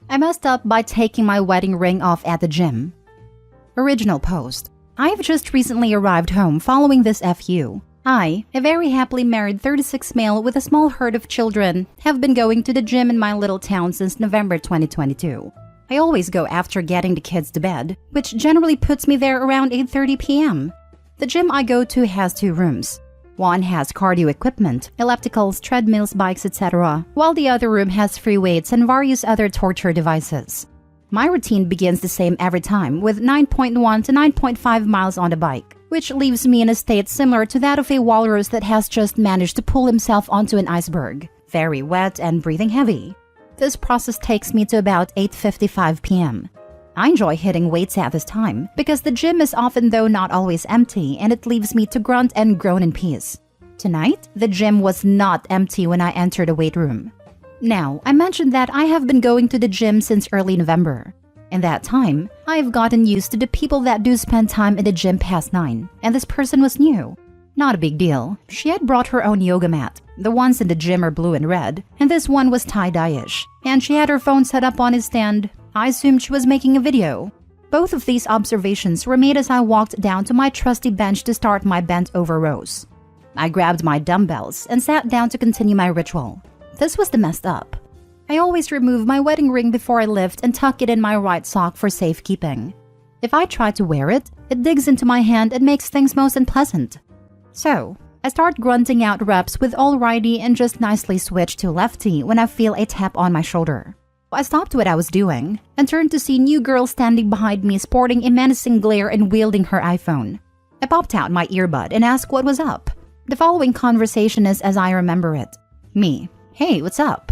I messed up by taking my wedding ring off at the gym. Original post. I've just recently arrived home following this FU. I, a very happily married 36 male with a small herd of children, have been going to the gym in my little town since November 2022. I always go after getting the kids to bed, which generally puts me there around 8:30 p.m. The gym I go to has 2 rooms. One has cardio equipment, ellipticals, treadmills, bikes, etc., while the other room has free weights and various other torture devices. My routine begins the same every time, with 9.1 to 9.5 miles on the bike, which leaves me in a state similar to that of a walrus that has just managed to pull himself onto an iceberg, very wet and breathing heavy. This process takes me to about 8:55 p.m. I enjoy hitting weights at this time because the gym is often, though not always, empty, and it leaves me to grunt and groan in peace. Tonight, the gym was not empty when I entered the weight room. Now, I mentioned that I have been going to the gym since early November. In that time, I have gotten used to the people that do spend time in the gym past 9, and this person was new. Not a big deal. She had brought her own yoga mat. The ones in the gym are blue and red, and this one was tie-dye-ish, and she had her phone set up on his stand. I assumed she was making a video. Both of these observations were made as I walked down to my trusty bench to start my bent-over rows. I grabbed my dumbbells and sat down to continue my ritual. This was the messed up. I always remove my wedding ring before I lift and tuck it in my right sock for safekeeping. If I try to wear it, it digs into my hand and makes things most unpleasant. So, I start grunting out reps with all righty and just nicely switch to lefty when I feel a tap on my shoulder. I stopped what I was doing and turned to see new girl standing behind me sporting a menacing glare and wielding her iPhone. I popped out my earbud and asked what was up. The following conversation is as I remember it. Me. Hey, what's up?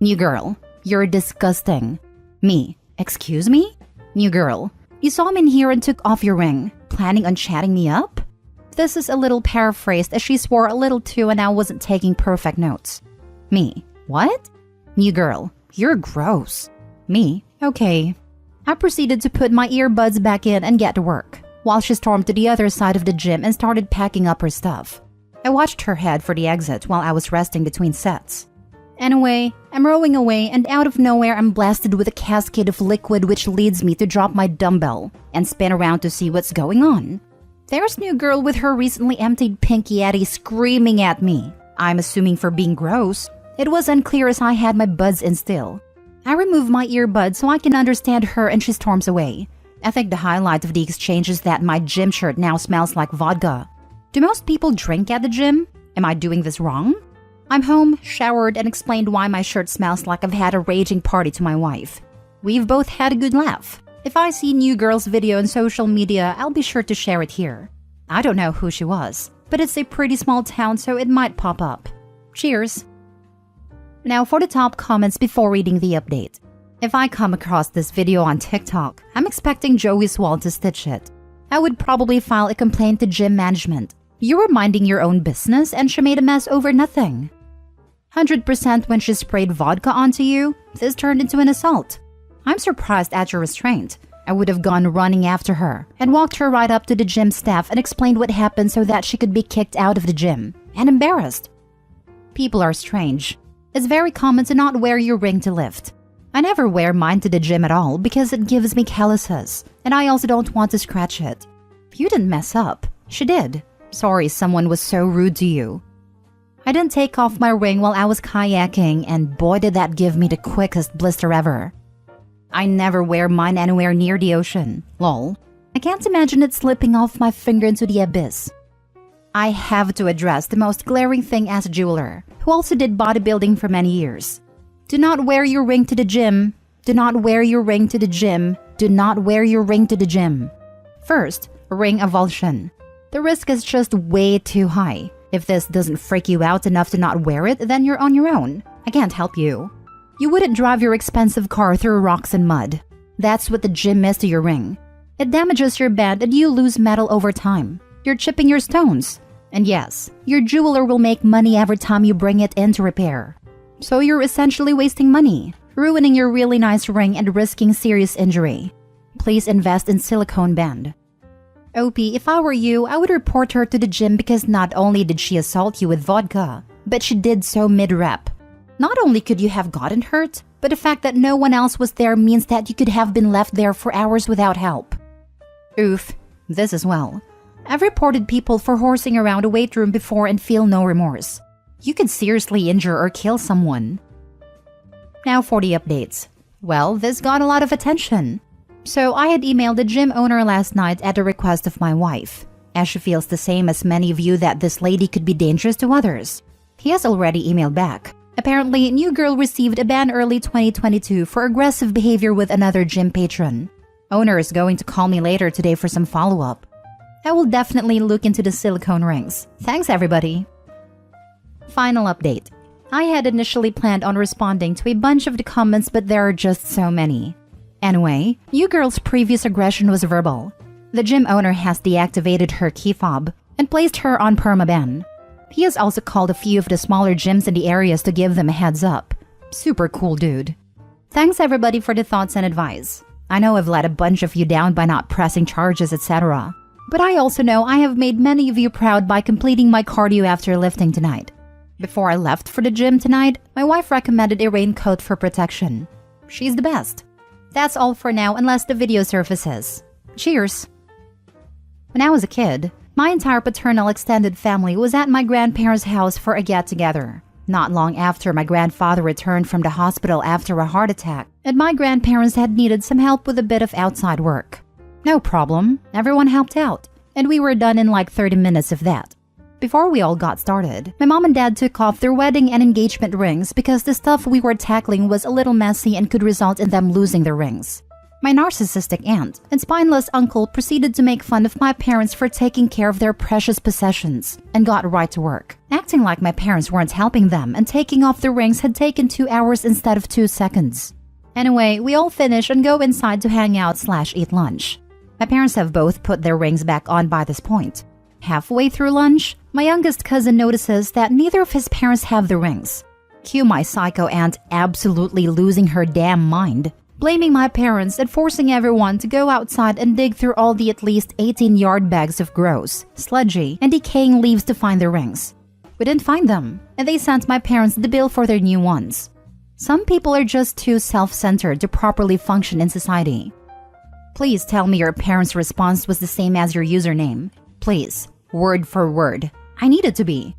New girl. You're disgusting. Me. Excuse me? New girl. You saw me in here and took off your ring. Planning on chatting me up? This is a little paraphrased as she swore a little too and I wasn't taking perfect notes. Me. What? New girl. You're gross. Me. Okay. I proceeded to put my earbuds back in and get to work, while she stormed to the other side of the gym and started packing up her stuff. I watched her head for the exit while I was resting between sets. Anyway, I'm rowing away and out of nowhere I'm blasted with a cascade of liquid which leads me to drop my dumbbell and spin around to see what's going on. There's new girl with her recently emptied pink Yeti screaming at me. I'm assuming for being gross. It was unclear as I had my buds in still. I remove my earbuds so I can understand her and she storms away. I think the highlight of the exchange is that my gym shirt now smells like vodka. Do most people drink at the gym? Am I doing this wrong? I'm home, showered, and explained why my shirt smells like I've had a raging party to my wife. We've both had a good laugh. If I see new girl's video on social media, I'll be sure to share it here. I don't know who she was, but it's a pretty small town so it might pop up. Cheers! Now for the top comments before reading the update. If I come across this video on TikTok, I'm expecting Joey Swall to stitch it. I would probably file a complaint to gym management. You were minding your own business and she made a mess over nothing. 100% when she sprayed vodka onto you, this turned into an assault. I'm surprised at your restraint. I would have gone running after her and walked her right up to the gym staff and explained what happened so that she could be kicked out of the gym and embarrassed. People are strange. It's very common to not wear your ring to lift. I never wear mine to the gym at all because it gives me calluses, and I also don't want to scratch it. You didn't mess up. She did. Sorry someone was so rude to you. I didn't take off my ring while I was kayaking, and boy did that give me the quickest blister ever. I never wear mine anywhere near the ocean. Lol. I can't imagine it slipping off my finger into the abyss. I have to address the most glaring thing as a jeweler, who also did bodybuilding for many years. Do not wear your ring to the gym. Do not wear your ring to the gym. Do not wear your ring to the gym. First, ring avulsion. The risk is just way too high. If this doesn't freak you out enough to not wear it, then you're on your own. I can't help you. You wouldn't drive your expensive car through rocks and mud. That's what the gym is to your ring. It damages your band and you lose metal over time. You're chipping your stones. And yes, your jeweler will make money every time you bring it in to repair. So you're essentially wasting money, ruining your really nice ring and risking serious injury. Please invest in silicone band. OP, if I were you, I would report her to the gym because not only did she assault you with vodka, but she did so mid-rep. Not only could you have gotten hurt, but the fact that no one else was there means that you could have been left there for hours without help. Oof, this as well. I've reported people for horsing around a weight room before and feel no remorse. You could seriously injure or kill someone. Now for the updates. Well, this got a lot of attention. So I had emailed the gym owner last night at the request of my wife, as she feels the same as many of you that this lady could be dangerous to others. He has already emailed back. Apparently, new girl received a ban early 2022 for aggressive behavior with another gym patron. Owner is going to call me later today for some follow-up. I will definitely look into the silicone rings. Thanks, everybody. Final update. I had initially planned on responding to a bunch of the comments, but there are just so many. Anyway, new girl's previous aggression was verbal. The gym owner has deactivated her key fob and placed her on permaban. He has also called a few of the smaller gyms in the areas to give them a heads up. Super cool dude. Thanks everybody for the thoughts and advice. I know I've let a bunch of you down by not pressing charges, etc. But I also know I have made many of you proud by completing my cardio after lifting tonight. Before I left for the gym tonight, my wife recommended a raincoat for protection. She's the best. That's all for now unless the video surfaces. Cheers! When I was a kid, my entire paternal extended family was at my grandparents' house for a get-together. Not long after my grandfather returned from the hospital after a heart attack, and my grandparents had needed some help with a bit of outside work. No problem, everyone helped out, and we were done in like 30 minutes of that. Before we all got started, my mom and dad took off their wedding and engagement rings because the stuff we were tackling was a little messy and could result in them losing their rings. My narcissistic aunt and spineless uncle proceeded to make fun of my parents for taking care of their precious possessions and got right to work, acting like my parents weren't helping them and taking off the rings had taken 2 hours instead of 2 seconds. Anyway, we all finish and go inside to hang out/eat lunch. My parents have both put their rings back on by this point. Halfway through lunch, my youngest cousin notices that neither of his parents have the rings. Cue my psycho aunt absolutely losing her damn mind, blaming my parents and forcing everyone to go outside and dig through all the at least 18-yard bags of gross, sludgy, and decaying leaves to find the rings. We didn't find them, and they sent my parents the bill for their new ones. Some people are just too self-centered to properly function in society. Please tell me your parents' response was the same as your username. Please, word for word. I need it to be.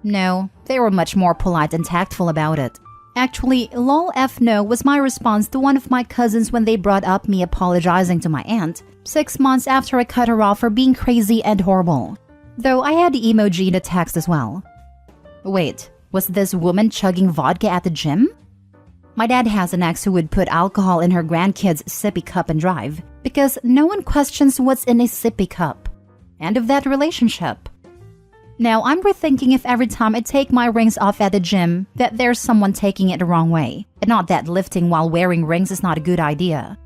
No, they were much more polite and tactful about it. Actually, lol f no was my response to one of my cousins when they brought up me apologizing to my aunt 6 months after I cut her off for being crazy and horrible. Though I had the emoji in the text as well. Wait, was this woman chugging vodka at the gym? My dad has an ex who would put alcohol in her grandkid's sippy cup and drive because no one questions what's in a sippy cup. End of that relationship. Now, I'm rethinking if every time I take my rings off at the gym that there's someone taking it the wrong way, and not that lifting while wearing rings is not a good idea.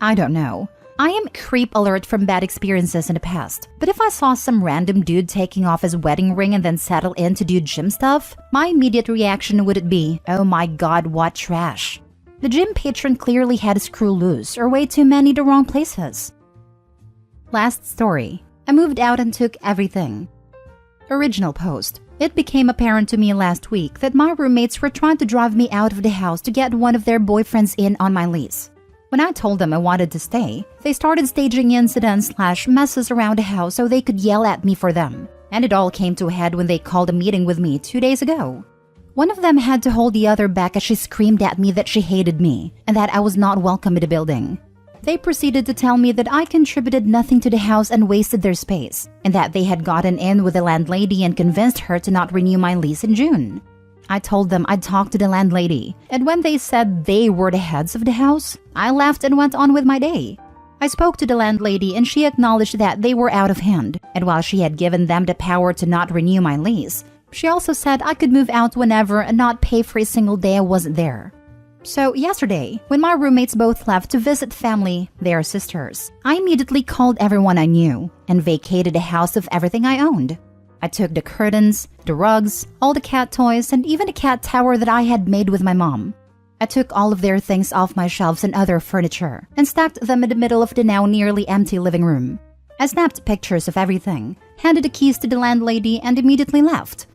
I don't know. I am creep alert from bad experiences in the past, but if I saw some random dude taking off his wedding ring and then settle in to do gym stuff, my immediate reaction would be, oh my god, what trash. The gym patron clearly had a screw loose or way too many the wrong places. Last story. I moved out and took everything. Original post. It became apparent to me last week that my roommates were trying to drive me out of the house to get one of their boyfriends in on my lease. When I told them I wanted to stay, they started staging incidents/messes around the house so they could yell at me for them. And it all came to a head when they called a meeting with me 2 days ago. One of them had to hold the other back as she screamed at me that she hated me and that I was not welcome in the building. They proceeded to tell me that I contributed nothing to the house and wasted their space, and that they had gotten in with the landlady and convinced her to not renew my lease in June. I told them I'd talk to the landlady, and when they said they were the heads of the house, I laughed and went on with my day. I spoke to the landlady and she acknowledged that they were out of hand, and while she had given them the power to not renew my lease, she also said I could move out whenever and not pay for a single day I wasn't there. So yesterday, when my roommates both left to visit family, they are sisters, I immediately called everyone I knew and vacated the house of everything I owned. I took the curtains, the rugs, all the cat toys, and even the cat tower that I had made with my mom. I took all of their things off my shelves and other furniture and stacked them in the middle of the now nearly empty living room. I snapped pictures of everything, handed the keys to the landlady, and immediately left.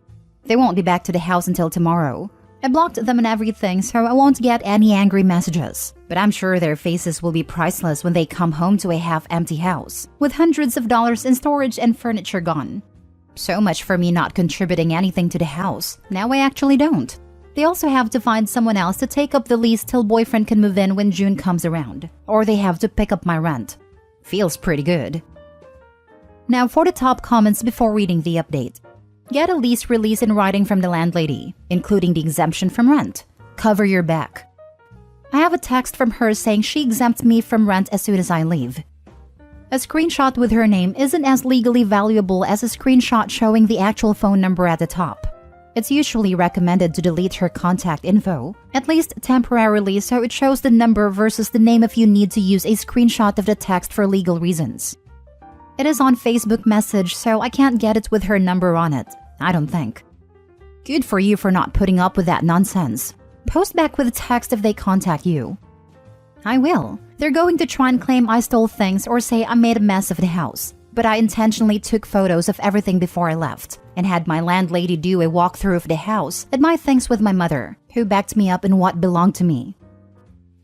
They won't be back to the house until tomorrow. I blocked them and everything so I won't get any angry messages. But I'm sure their faces will be priceless when they come home to a half-empty house, with hundreds of dollars in storage and furniture gone. So much for me not contributing anything to the house. Now I actually don't. They also have to find someone else to take up the lease till boyfriend can move in when June comes around. Or they have to pick up my rent. Feels pretty good. Now for the top comments before reading the update. Get a lease release in writing from the landlady, including the exemption from rent. Cover your back. I have a text from her saying she exempts me from rent as soon as I leave. A screenshot with her name isn't as legally valuable as a screenshot showing the actual phone number at the top. It's usually recommended to delete her contact info, at least temporarily, so it shows the number versus the name if you need to use a screenshot of the text for legal reasons. It is on Facebook message, so I can't get it with her number on it. I don't think. Good for you for not putting up with that nonsense. Post back with a text if they contact you. I will. They're going to try and claim I stole things or say I made a mess of the house. But I intentionally took photos of everything before I left and had my landlady do a walkthrough of the house and my things with my mother, who backed me up in what belonged to me.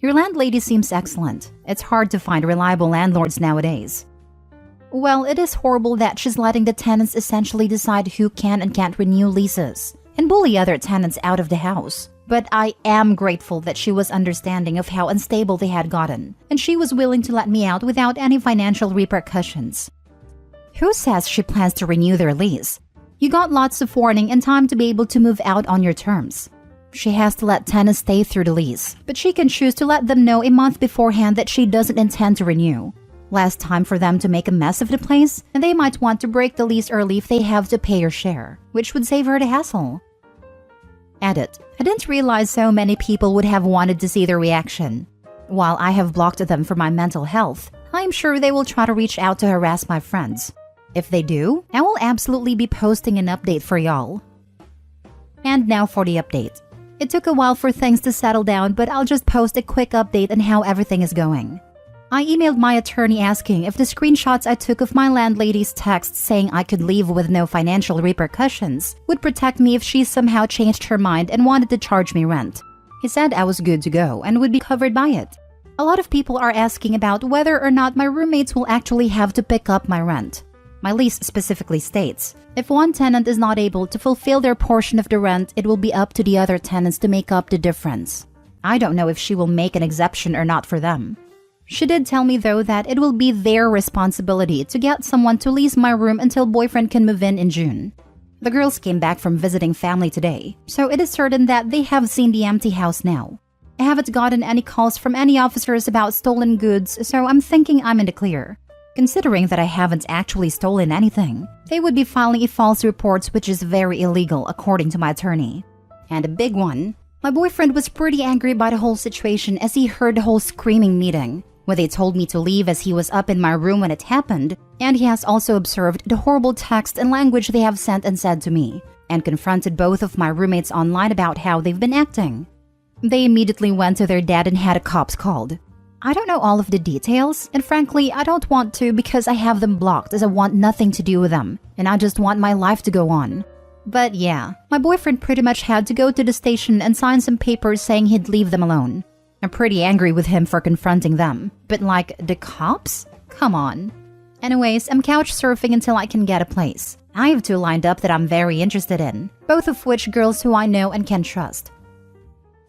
Your landlady seems excellent. It's hard to find reliable landlords nowadays. Well, it is horrible that she's letting the tenants essentially decide who can and can't renew leases and bully other tenants out of the house. But I am grateful that she was understanding of how unstable they had gotten, and she was willing to let me out without any financial repercussions. Who says she plans to renew their lease? You got lots of warning and time to be able to move out on your terms. She has to let tenants stay through the lease, but she can choose to let them know a month beforehand that she doesn't intend to renew. Less time for them to make a mess of the place, and they might want to break the lease early if they have to pay her share, which would save her the hassle. Edit. I didn't realize so many people would have wanted to see their reaction. While I have blocked them for my mental health, I'm sure they will try to reach out to harass my friends. If they do, I will absolutely be posting an update for y'all. And now for the update. It took a while for things to settle down, but I'll just post a quick update on how everything is going. I emailed my attorney asking if the screenshots I took of my landlady's text saying I could leave with no financial repercussions would protect me if she somehow changed her mind and wanted to charge me rent. He said I was good to go and would be covered by it. A lot of people are asking about whether or not my roommates will actually have to pick up my rent. My lease specifically states, if one tenant is not able to fulfill their portion of the rent, it will be up to the other tenants to make up the difference. I don't know if she will make an exception or not for them. She did tell me though that it will be their responsibility to get someone to lease my room until boyfriend can move in June. The girls came back from visiting family today, so it is certain that they have seen the empty house now. I haven't gotten any calls from any officers about stolen goods, so I'm thinking I'm in the clear. Considering that I haven't actually stolen anything, they would be filing a false report, which is very illegal according to my attorney. And a big one. My boyfriend was pretty angry by the whole situation as he heard the whole screaming meeting, where they told me to leave as he was up in my room when it happened, and he has also observed the horrible text and language they have sent and said to me, and confronted both of my roommates online about how they've been acting. They immediately went to their dad and had a cops called. I don't know all of the details, and frankly, I don't want to because I have them blocked as I want nothing to do with them, and I just want my life to go on. But yeah, my boyfriend pretty much had to go to the station and sign some papers saying he'd leave them alone. I'm pretty angry with him for confronting them, but like, the cops? Come on. Anyways, I'm couch surfing until I can get a place. I have two lined up that I'm very interested in, both of which girls who I know and can trust.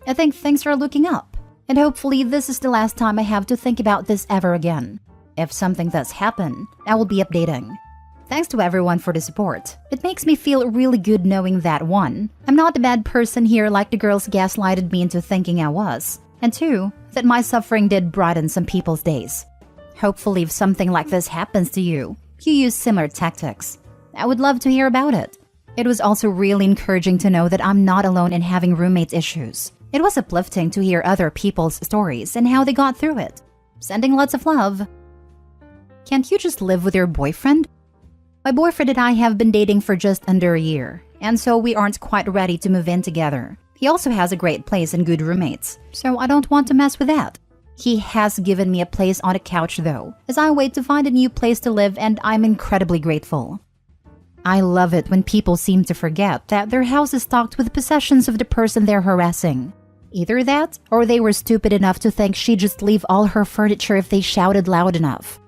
I think things are looking up, and hopefully this is the last time I have to think about this ever again. If something does happen, I will be updating. Thanks to everyone for the support. It makes me feel really good knowing that 1, I'm not a bad person here like the girls gaslighted me into thinking I was, and 2, that my suffering did brighten some people's days. Hopefully if something like this happens to you, you use similar tactics. I would love to hear about it. It was also really encouraging to know that I'm not alone in having roommate issues. It was uplifting to hear other people's stories and how they got through it. Sending lots of love. Can't you just live with your boyfriend? My boyfriend and I have been dating for just under a year, and so we aren't quite ready to move in together. He also has a great place and good roommates, so I don't want to mess with that. He has given me a place on a couch though, as I wait to find a new place to live, and I'm incredibly grateful. I love it when people seem to forget that their house is stocked with possessions of the person they're harassing. Either that, or they were stupid enough to think she'd just leave all her furniture if they shouted loud enough.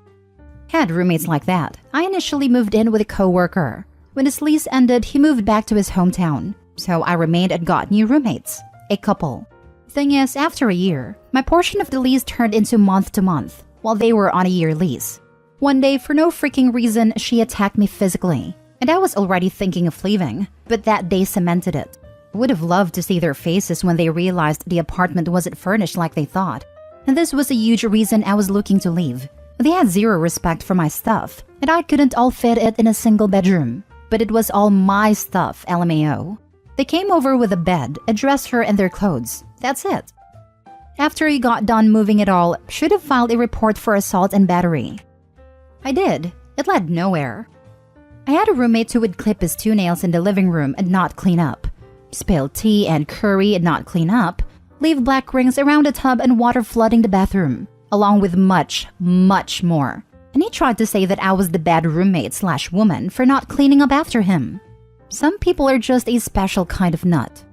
Had roommates like that. I initially moved in with a coworker. When his lease ended, he moved back to his hometown, so I remained and got new roommates, a couple. Thing is, after a year, my portion of the lease turned into month to month, while they were on a year lease. One day, for no freaking reason, she attacked me physically, and I was already thinking of leaving, but that day cemented it. I would have loved to see their faces when they realized the apartment wasn't furnished like they thought, and this was a huge reason I was looking to leave. They had zero respect for my stuff, and I couldn't all fit it in a single bedroom. But it was all my stuff, LMAO. They came over with a bed, a dresser, and their clothes. That's it. After he got done moving it all, should have filed a report for assault and battery. I did. It led nowhere. I had a roommate who would clip his toenails in the living room and not clean up, spill tea and curry and not clean up, leave black rings around the tub and water flooding the bathroom, along with much, much more. And he tried to say that I was the bad roommate/woman for not cleaning up after him. Some people are just a special kind of nut.